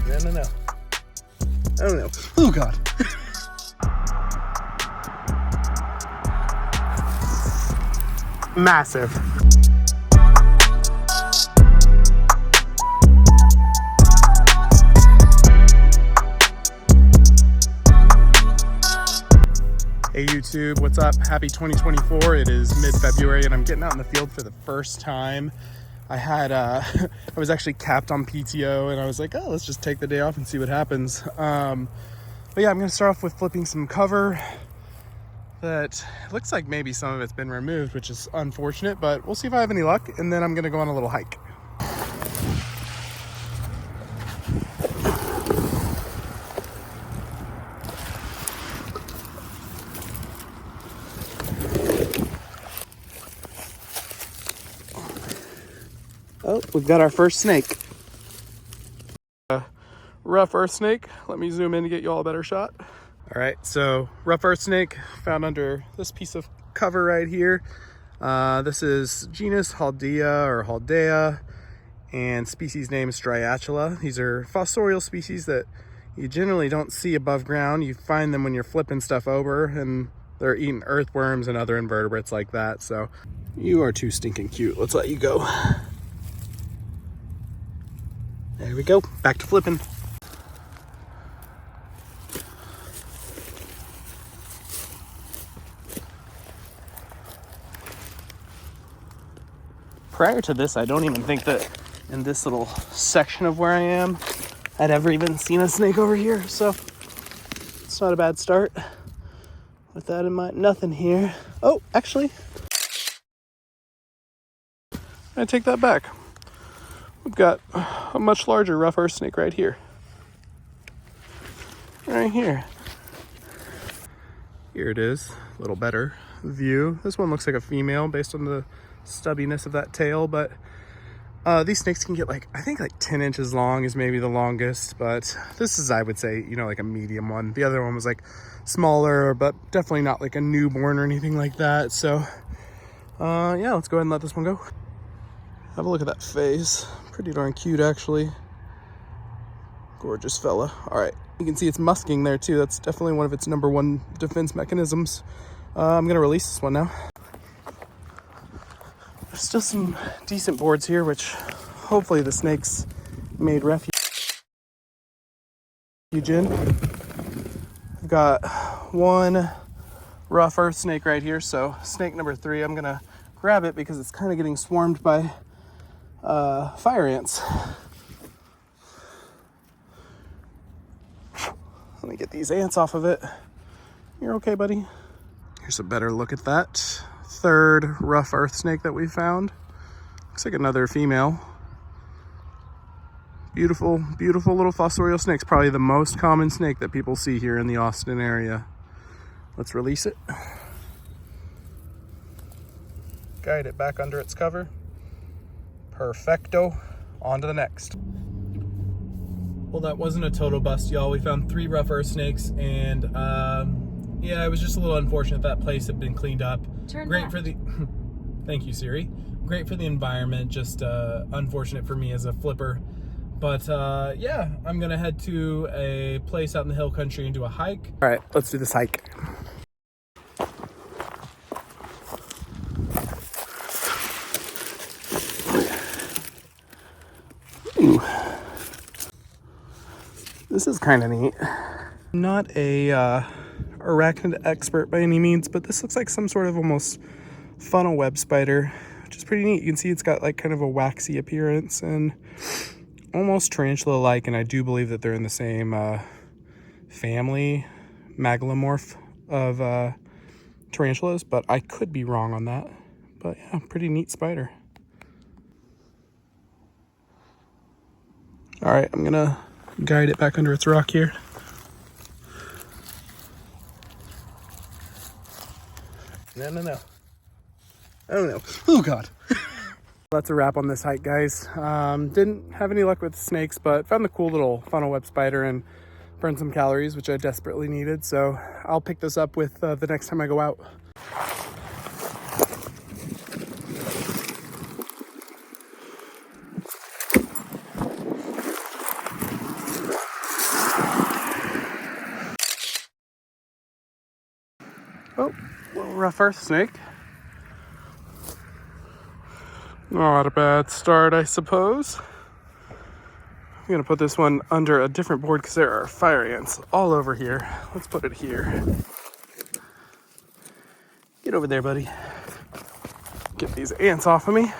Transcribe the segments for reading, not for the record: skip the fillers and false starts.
No. I don't know. Oh God. Massive. Hey YouTube, what's up? Happy 2024. It is mid-February and I'm getting out in the field for the first time. I was actually capped on PTO and I was like, oh, let's just take the day off and see what happens. But yeah, I'm gonna start off with flipping some cover that looks like maybe some of it's been removed, which is unfortunate, but we'll see if I have any luck. And then I'm gonna go on a little hike. Oh, we've got our first snake. Rough earth snake. Let me zoom in to get you all a better shot. All right, so rough earth snake found under this piece of cover right here. This is genus Haldea or Haldea, and species name is Striatula. These are fossorial species that you generally don't see above ground. You find them when you're flipping stuff over, and they're eating earthworms and other invertebrates like that. So you are too stinking cute. Let's let you go. There we go, back to flipping. Prior to this, I don't even think that in this little section of where I am, I'd ever even seen a snake over here. So it's not a bad start. With that in mind, nothing here. Oh, actually, I take that back. We've got a much larger rough earth snake right here. Right here. Here it is, a little better view. This one looks like a female based on the stubbiness of that tail, but these snakes can get like, I think like 10 inches long is maybe the longest, but this is, I would say, you know, like a medium one. The other one was like smaller, but definitely not like a newborn or anything like that. So yeah, let's go ahead and let this one go. Have a look at that face. Pretty darn cute, actually. Gorgeous fella. All right, you can see it's musking there too. That's definitely one of its #1 defense mechanisms. I'm gonna release this one now. There's still some decent boards here, which hopefully the snakes made refuge in. I've got one rough earth snake right here, so snake number 3. I'm gonna grab it because it's kind of getting swarmed by fire ants. Let me get these ants off of it. You're okay, buddy. Here's a better look at that. 3rd rough earth snake that we found. Looks like another female. Beautiful, beautiful little fossorial snakes. Probably the most common snake that people see here in the Austin area. Let's release it. Guide it back under its cover. Perfecto. On to the next. Well, that wasn't a total bust, y'all. We found 3 rough earth snakes, and yeah, it was just a little unfortunate that place had been cleaned up. Great for the thank you, Siri. Great for the environment, just unfortunate for me as a flipper. But yeah, I'm gonna head to a place out in the hill country and do a hike. All right, let's do this hike. Ooh. This is kind of neat. Not a arachnid expert by any means, but this looks like some sort of almost funnel web spider, which is pretty neat. You can see it's got like kind of a waxy appearance and almost tarantula-like, and I do believe that they're in the same family, megalomorph of tarantulas, but I could be wrong on that. But yeah, pretty neat spider. All right, I'm gonna guide it back under its rock here. No. I don't know. Oh God. That's a wrap on this hike, guys. Didn't have any luck with snakes, but found the cool little funnel web spider and burned some calories, which I desperately needed. So I'll pick this up with the next time I go out. Oh, little rough earth snake. Not a bad start, I suppose. I'm gonna put this one under a different board because there are fire ants all over here. Let's put it here. Get over there, buddy. Get these ants off of me.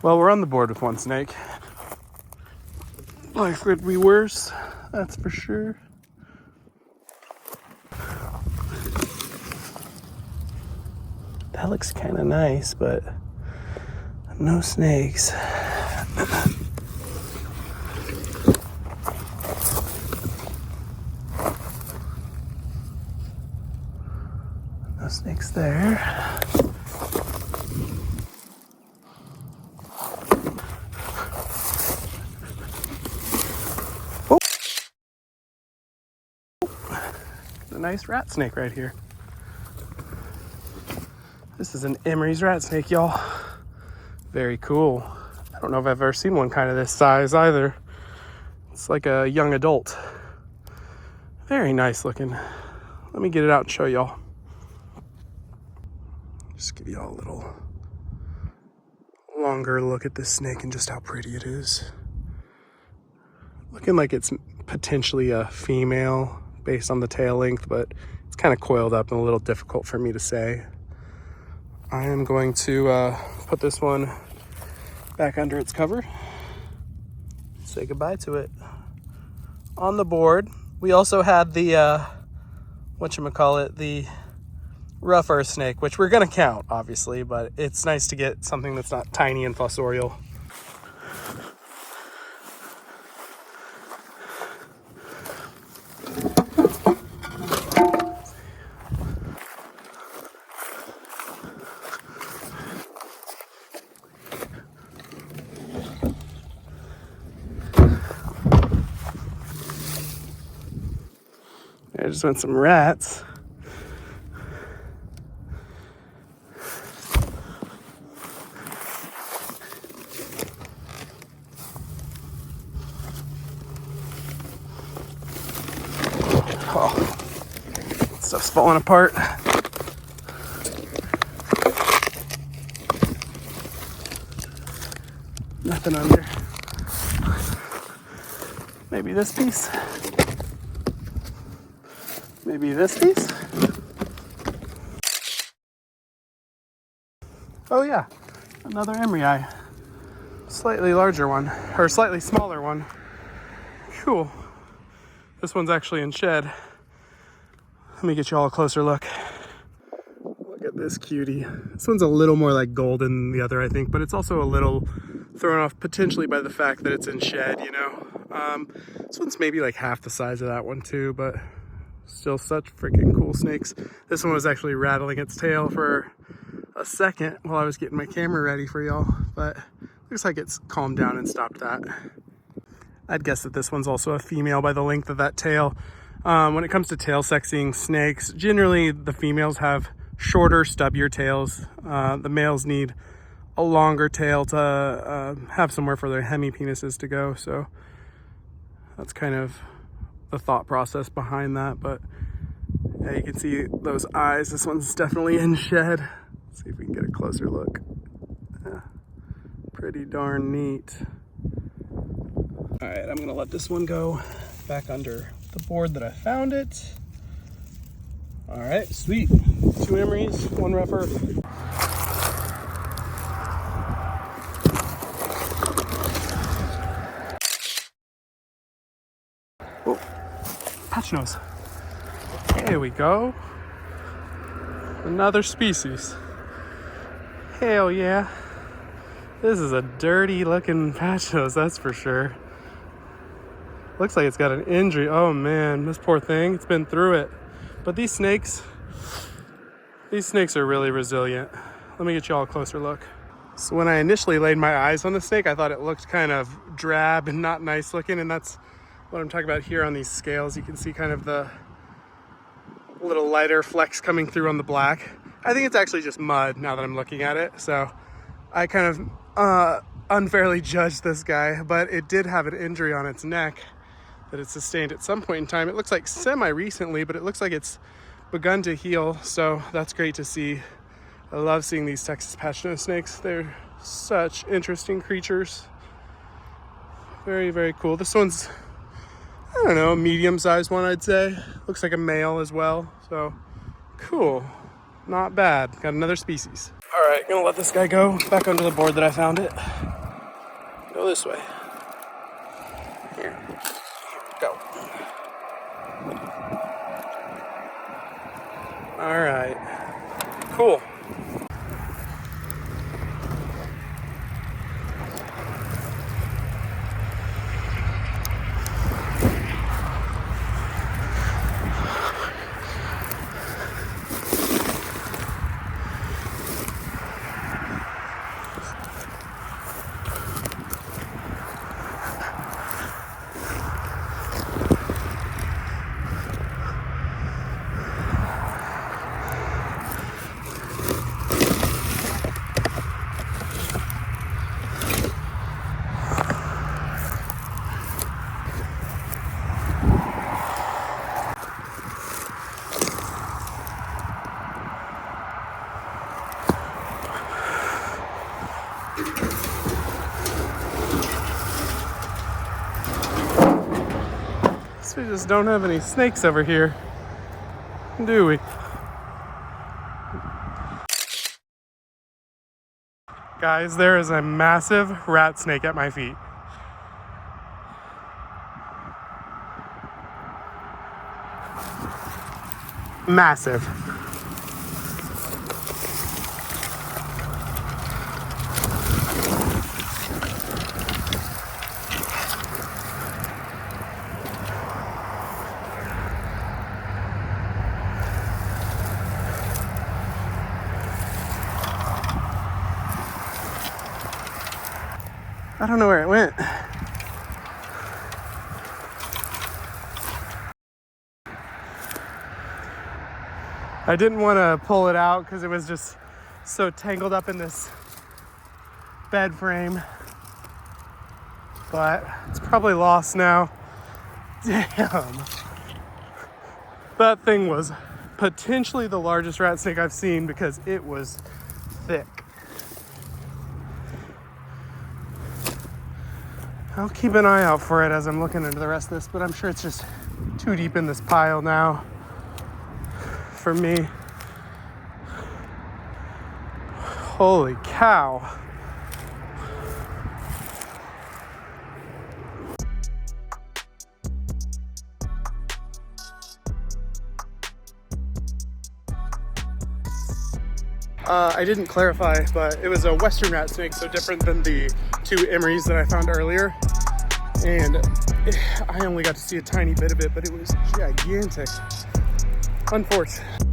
Well, we're on the board with one snake. Life could be worse, that's for sure. That looks kind of nice, but no snakes. No snakes there. Oh. A nice rat snake right here. This is an Emery's rat snake, y'all. Very cool. I don't know if I've ever seen one kind of this size either. It's like a young adult. Very nice looking. Let me get it out and show y'all. Just give y'all a little longer look at this snake and just how pretty it is. Looking like it's potentially a female based on the tail length, but it's kind of coiled up and a little difficult for me to say. I am going to put this one back under its cover. Say goodbye to it. On the board, we also had the, whatchamacallit, the rough earth snake, which we're gonna count, obviously, but it's nice to get something that's not tiny and fossorial. I just went some rats. Oh, stuff's falling apart. Nothing under. Maybe this piece. Maybe this piece. Oh yeah, another emery eye. Slightly larger one, or slightly smaller one. Cool. This one's actually in shed. Let me get you all a closer look. Look at this cutie. This one's a little more like golden than the other, I think, but it's also a little thrown off potentially by the fact that it's in shed, you know. This one's maybe like half the size of that one too, but still such freaking cool snakes. This one was actually rattling its tail for a second while I was getting my camera ready for y'all, but looks like it's calmed down and stopped that. I'd guess that this one's also a female by the length of that tail. When it comes to tail sexing snakes, generally the females have shorter, stubbier tails. The males need a longer tail to have somewhere for their hemipenises to go, so that's kind of the thought process behind that. But yeah, you can see those eyes. This one's definitely in shed. Let's see if we can get a closer look. Yeah, pretty darn neat. All right, I'm gonna let this one go back under the board that I found it. All right, sweet. 2 emerys, 1 rough earth. Oh, patch nose. There we go. Another species. Hell yeah. This is a dirty looking patch nose, that's for sure. Looks like it's got an injury. Oh man, this poor thing, it's been through it. But these snakes are really resilient. Let me get you all a closer look. So when I initially laid my eyes on the snake, I thought it looked kind of drab and not nice looking, and that's what I'm talking about here on these scales. You can see kind of the little lighter flecks coming through on the black. I think it's actually just mud now that I'm looking at it. So I kind of unfairly judged this guy, but it did have an injury on its neck that it sustained at some point in time. It looks like semi-recently, but it looks like it's begun to heal, so that's great to see. I love seeing these Texas patch nose snakes. They're such interesting creatures. Very, very cool. This one's, I don't know, a medium-sized one, I'd say. Looks like a male as well, so cool. Not bad. Got another species. All right, gonna let this guy go back onto the board that I found it. Go this way. Here, go. All right, cool. We just don't have any snakes over here, do we? Guys, there is a massive rat snake at my feet. Massive. I don't know where it went. I didn't want to pull it out because it was just so tangled up in this bed frame. But it's probably lost now. Damn. That thing was potentially the largest rat snake I've seen because it was thick. I'll keep an eye out for it as I'm looking into the rest of this, but I'm sure it's just too deep in this pile now for me. Holy cow. I didn't clarify, but it was a western rat snake, so different than the two emeries that I found earlier. And I only got to see a tiny bit of it, but it was gigantic. Unfortunate.